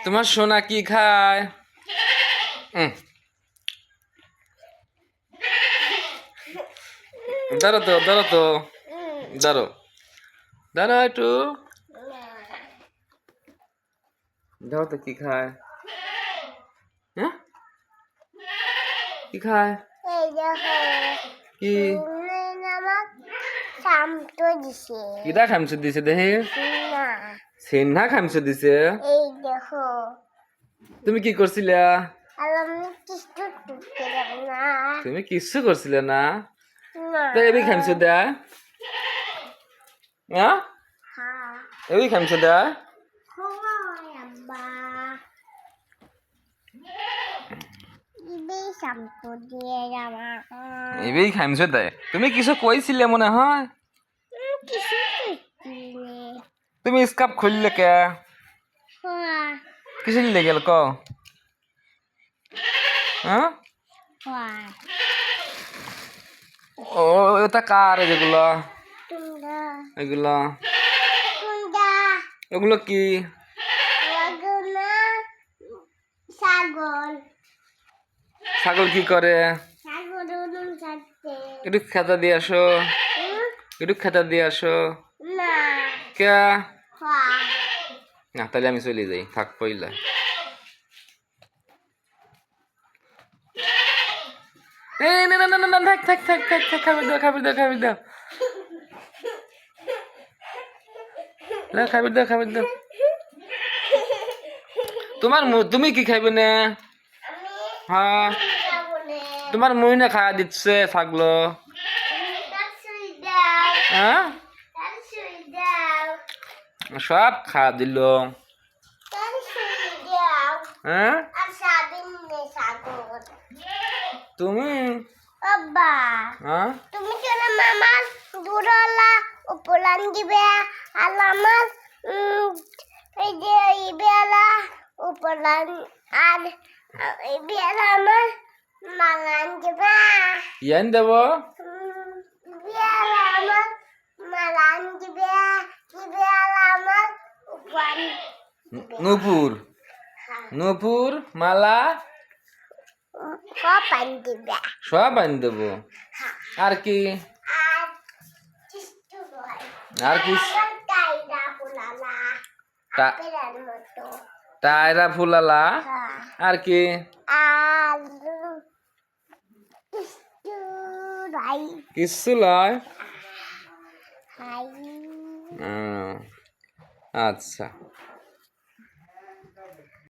তোমার সোনা কি খায়? দাঁড়ো তো দাঁড়ো তো দাঁড়ো দাঁড়ো একটু দাঁড়ো তো কি খায়? হ্যাঁ কি খায়? কি কিটা খামছে দিছে দেহে? সেন্না খামছে দিছে। তুমি কি করছিলে? তুমি কিচ্ছু করছিলে না? এবি খামছে দে এবি খামছে দে এবি খামছে দে। তুমি কিছু কইছিলে মনে হয়? তুমি স্কাপ খুললে কে? কিসের লেগে ক? হ্যাঁ ও এটা কার যেগুলো? এগুলো এগুলো কি? ছাগল কি করে? একটু খেতা দিয়ে আসো, একটু খেতা দিয়ে আসো। কে না তাহলে আমি চলে যাই, থাক পইলা। এই না না না না থাক থাক থাক থাক থাক খাবার দাও খাবার দাও খাবার দাও না খাবার দাও খাবার দাও। তোমার তুমি কি খাইবে না? হ্যাঁ তোমার মুই না খাওয়া দিচ্ছে থাকলো। হ্যাঁ সব খাওয়া দিল। হ্যাঁ তুমি তুমি কেন মামার দুরলা উপলান দিবে আর আমার এই যে ইবেলা উপলান আর ইবেলা আমার মালান দিবে ইয়ান দেব ইবেলা আমার মালান দিবে ইবেলা আমার উপলান নূপুর নূপুর মালা সব আন দিবে সব আন দেব। আর কি আর কি? টায়রা ফুলালা। আর কি? কিচ্ছু লয়। আচ্ছা।